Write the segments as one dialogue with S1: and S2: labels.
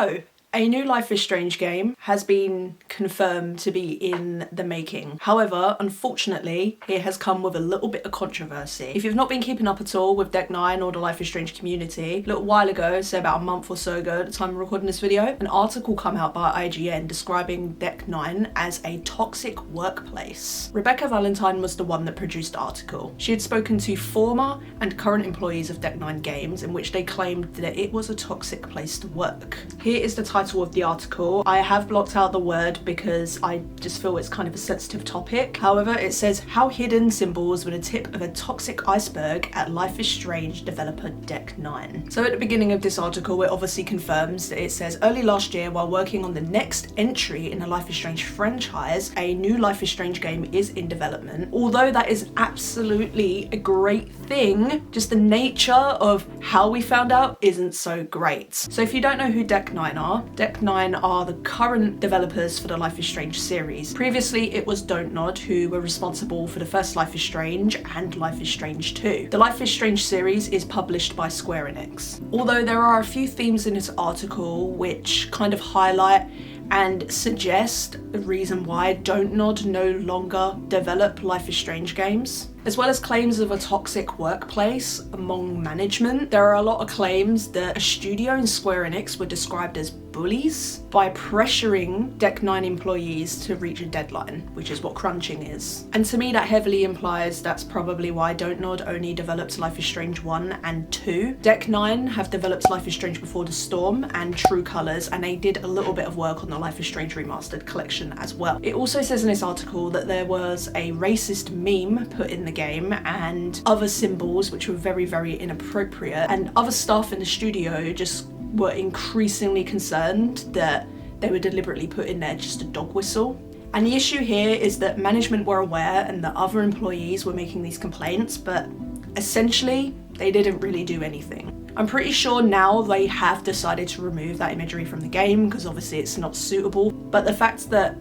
S1: So, a new Life is Strange game has been confirmed to be in the making. However, unfortunately, it has come with a little bit of controversy. If you've not been keeping up at all with Deck 9 or the Life is Strange community, a little while ago, say about a month or so ago at the time of recording this video, an article come out by IGN describing Deck 9 as a toxic workplace. Rebecca Valentine was the one that produced the article. She had spoken to former and current employees of Deck 9 Games in which they claimed that it was a toxic place to work. Here is the title of the article. I have blocked out the word because I just feel it's kind of a sensitive topic. However, it says, how hidden symbols were the tip of a toxic iceberg at Life is Strange developer Deck 9. So at the beginning of this article, it obviously confirms that it says, early last year, while working on the next entry in the Life is Strange franchise, a new Life is Strange game is in development. Although that is absolutely a great thing, just the nature of how we found out isn't so great. So if you don't know who Deck 9 are, Deck 9 are the current developers for the Life is Strange series. Previously, it was Dontnod who were responsible for the first Life is Strange and Life is Strange 2. The Life is Strange series is published by Square Enix. Although there are a few themes in this article which kind of highlight and suggest the reason why Dontnod no longer develop Life is Strange games. As well as claims of a toxic workplace among management, there are a lot of claims that a studio in Square Enix were described as bullies by pressuring Deck 9 employees to reach a deadline, which is what crunching is. And to me that heavily implies that's probably why Dontnod only developed Life is Strange 1 and 2. Deck 9 have developed Life is Strange Before the Storm and True Colors, and they did a little bit of work on the Life is Strange Remastered collection as well. It also says in this article that there was a racist meme put in the game and other symbols which were very, very inappropriate, and other staff in the studio just were increasingly concerned that they were deliberately put in there just a dog whistle. And the issue here is that management were aware and that other employees were making these complaints, but essentially they didn't really do anything. I'm pretty sure now they have decided to remove that imagery from the game because obviously it's not suitable, but the fact that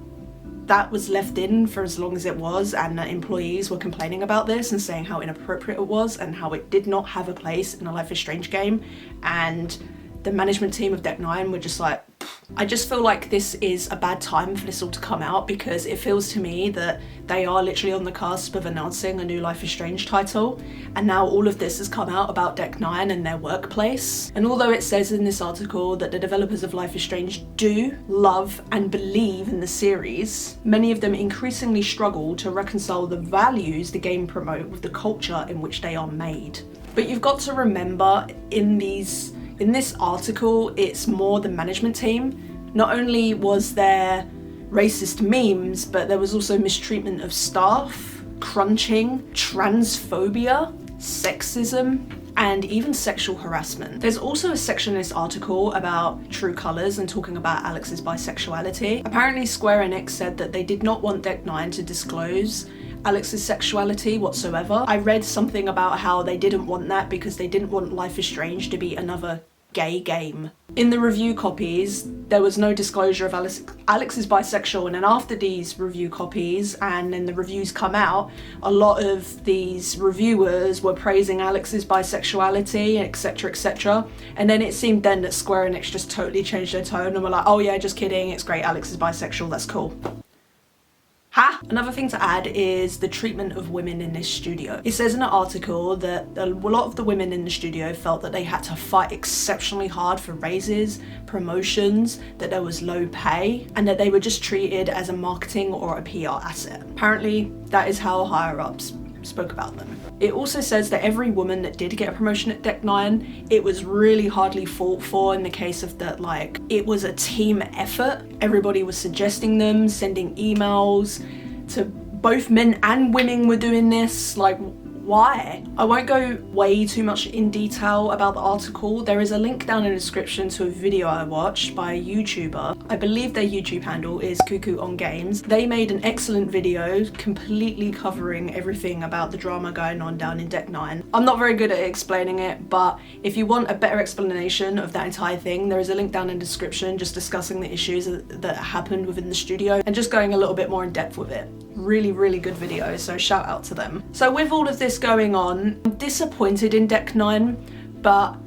S1: that was left in for as long as it was and that employees were complaining about this and saying how inappropriate it was and how it did not have a place in a Life is Strange game, and the management team of Deck 9 were just like, I just feel like this is a bad time for this all to come out, because it feels to me that they are literally on the cusp of announcing a new Life is Strange title, and now all of this has come out about Deck 9 and their workplace. And although it says in this article that the developers of Life is Strange do love and believe in the series, many of them increasingly struggle to reconcile the values the game promote with the culture in which they are made. But you've got to remember in this article, it's more the management team. Not only was there racist memes, but there was also mistreatment of staff, crunching, transphobia, sexism, and even sexual harassment. There's also a section in this article about True Colors and talking about Alex's bisexuality. Apparently Square Enix said that they did not want Deck 9 to disclose Alex's sexuality whatsoever. I read something about how they didn't want that because they didn't want Life is Strange to be another gay game. In the review copies, there was no disclosure of Alex is bisexual, and then after these review copies and then the reviews come out, a lot of these reviewers were praising Alex's bisexuality, etc, etc. And then it seemed then that Square Enix just totally changed their tone and were like, oh yeah, just kidding, it's great, Alex is bisexual, that's cool. Another thing to add is the treatment of women in this studio. It says in an article that a lot of the women in the studio felt that they had to fight exceptionally hard for raises, promotions, that there was low pay, and that they were just treated as a marketing or a PR asset. Apparently, that is how higher ups spoke about them. It also says that every woman that did get a promotion at Deck 9, it was really hardly fought for, in the case of that, like, it was a team effort. Everybody was suggesting them, sending emails to both men and women were doing this, like, why? I won't go way too much in detail about the article. There is a link down in the description to a video I watched by a YouTuber. I believe their YouTube handle is Cuckoo on Games. They made an excellent video completely covering everything about the drama going on down in Deck 9. I'm not very good at explaining it, but if you want a better explanation of that entire thing, there is a link down in the description just discussing the issues that happened within the studio and just going a little bit more in depth with it. Really good video, so shout out to them. So with all of this going on, I'm disappointed in Deck 9, but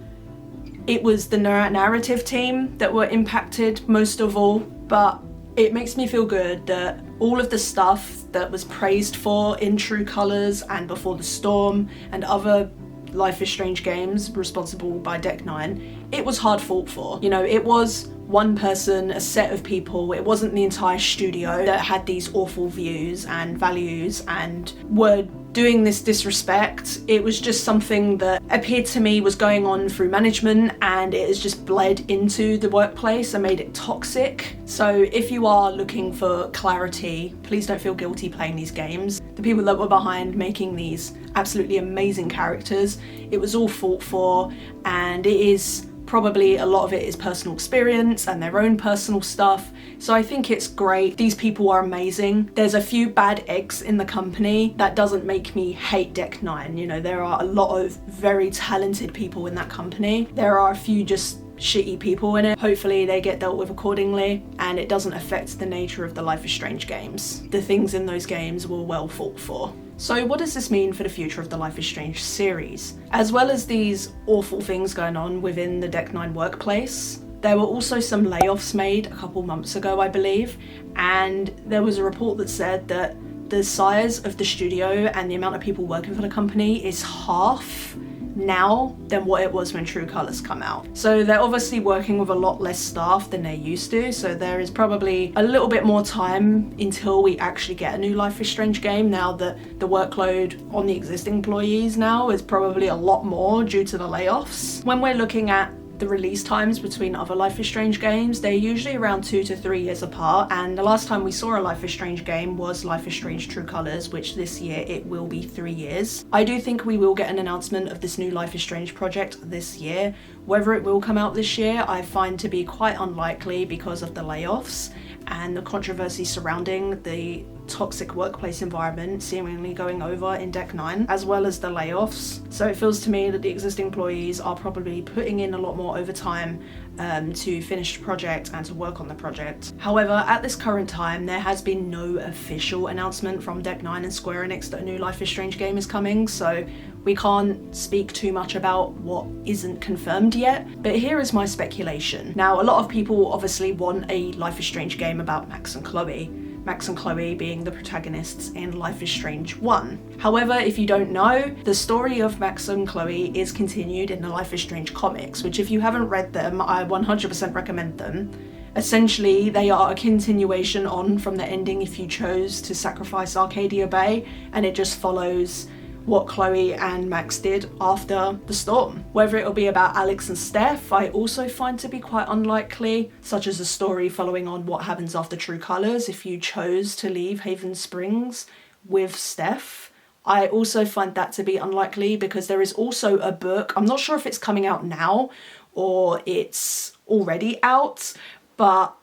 S1: it was the narrative team that were impacted most of all, but it makes me feel good that all of the stuff that was praised for in True Colours and Before the Storm and other Life is Strange games responsible by Deck 9, it was hard fought for. You know, it was one person, a set of people, it wasn't the entire studio that had these awful views and values and were doing this disrespect. It was just something that appeared to me was going on through management, and it has just bled into the workplace and made it toxic. So if you are looking for clarity, please don't feel guilty playing these games. The people that were behind making these absolutely amazing characters, it was all fought for, and it is probably a lot of it is personal experience and their own personal stuff. So I think it's great. These people are amazing. There's a few bad eggs in the company. That doesn't make me hate Deck 9. You know, there are a lot of very talented people in that company. There are a few just shitty people in it. Hopefully they get dealt with accordingly and it doesn't affect the nature of the Life is Strange games. The things in those games were well fought for. So what does this mean for the future of the Life is Strange series? As well as these awful things going on within the Deck 9 workplace, there were also some layoffs made a couple months ago, I believe, and there was a report that said that the size of the studio and the amount of people working for the company is half now than what it was when True Colours come out. So they're obviously working with a lot less staff than they used to, so there is probably a little bit more time until we actually get a new Life is Strange game, now that the workload on the existing employees now is probably a lot more due to the layoffs. When we're looking at the release times between other Life is Strange games, they're usually around 2 to 3 years apart, and the last time we saw a Life is Strange game was Life is Strange True Colours, which this year it will be 3 years. I do think we will get an announcement of this new Life is Strange project this year. Whether it will come out this year, I find to be quite unlikely because of the layoffs and the controversy surrounding the toxic workplace environment seemingly going over in Deck 9, as well as the layoffs. So it feels to me that the existing employees are probably putting in a lot more overtime to finish the project and to work on the project. However, at this current time, there has been no official announcement from Deck 9 and Square Enix that a new Life is Strange game is coming, so we can't speak too much about what isn't confirmed yet, but here is my speculation. Now, a lot of people obviously want a Life is Strange game about Max and Chloe. Max and Chloe being the protagonists in Life is Strange 1. However, if you don't know, the story of Max and Chloe is continued in the Life is Strange comics, which if you haven't read them, I 100% recommend them. Essentially, they are a continuation on from the ending if you chose to sacrifice Arcadia Bay, and it just follows what Chloe and Max did after the storm. Whether it'll be about Alex and Steph, I also find to be quite unlikely, such as a story following on what happens after True Colours if you chose to leave Haven Springs with Steph. I also find that to be unlikely because there is also a book, I'm not sure if it's coming out now or it's already out, but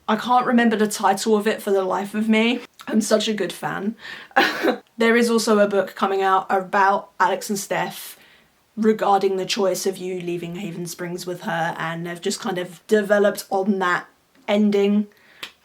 S1: I can't remember the title of it for the life of me. I'm such a good fan. There is also a book coming out about Alex and Steph regarding the choice of you leaving Haven Springs with her, and they've just kind of developed on that ending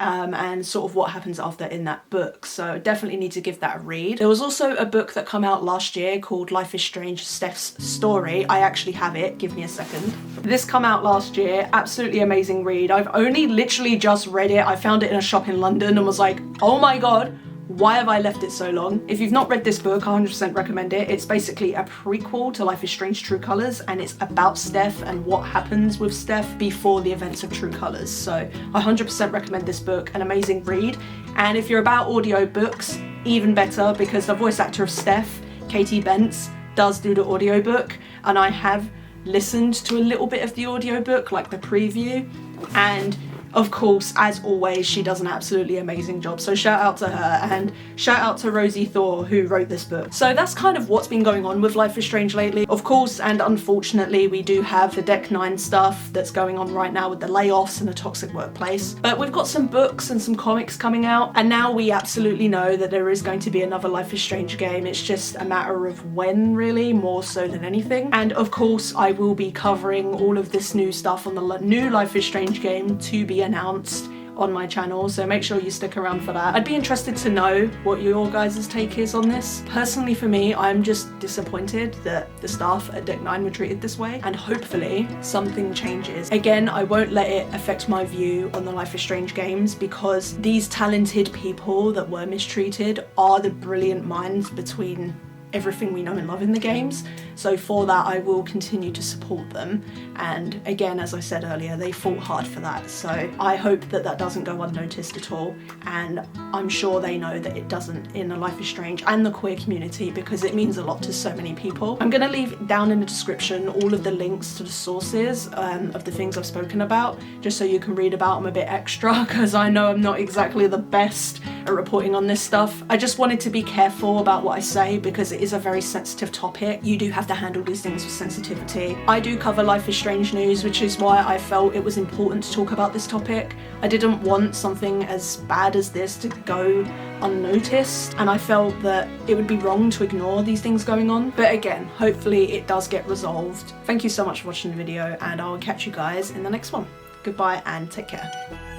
S1: and sort of what happens after in that book, so definitely need to give that a read. There was also a book that came out last year called Life is Strange, Steph's Story. I actually have it, give me a second. This came out last year, absolutely amazing read. I've only literally just read it. I found it in a shop in London and was like, oh my god, why have I left it so long? If you've not read this book, I 100% recommend it. It's basically a prequel to Life is Strange True Colours, and it's about Steph and what happens with Steph before the events of True Colours. So I 100% recommend this book, an amazing read. And if you're about audiobooks, even better, because the voice actor of Steph, Katie Bentz, does do the audiobook, and I have listened to a little bit of the audiobook, like the preview, and of course, as always, she does an absolutely amazing job. So shout out to her, and shout out to Rosie Thor, who wrote this book. So that's kind of what's been going on with Life is Strange lately. Of course, and unfortunately, we do have the Deck 9 stuff that's going on right now with the layoffs and the toxic workplace. But we've got some books and some comics coming out, and now we absolutely know that there is going to be another Life is Strange game. It's just a matter of when, really, more so than anything. And of course, I will be covering all of this new stuff on the new Life is Strange game to be announced on my channel, so make sure you stick around for that. I'd be interested to know what your guys' take is on this. Personally for me, I'm just disappointed that the staff at Deck 9 were treated this way, and hopefully something changes. Again, I won't let it affect my view on the Life is Strange games, because these talented people that were mistreated are the brilliant minds between everything we know and love in the games. So for that, I will continue to support them. And again, as I said earlier, they fought hard for that. So I hope that that doesn't go unnoticed at all. And I'm sure they know that it doesn't in the Life is Strange and the queer community, because it means a lot to so many people. I'm gonna leave down in the description all of the links to the sources of the things I've spoken about, just so you can read about them a bit extra, because I know I'm not exactly the best at reporting on this stuff. I just wanted to be careful about what I say, because it is a very sensitive topic. You do have to handle these things with sensitivity. I do cover Life is Strange news, which is why I felt it was important to talk about this topic. I didn't want something as bad as this to go unnoticed, and I felt that it would be wrong to ignore these things going on. But again, hopefully it does get resolved. Thank you so much for watching the video, and I'll catch you guys in the next one. Goodbye and take care.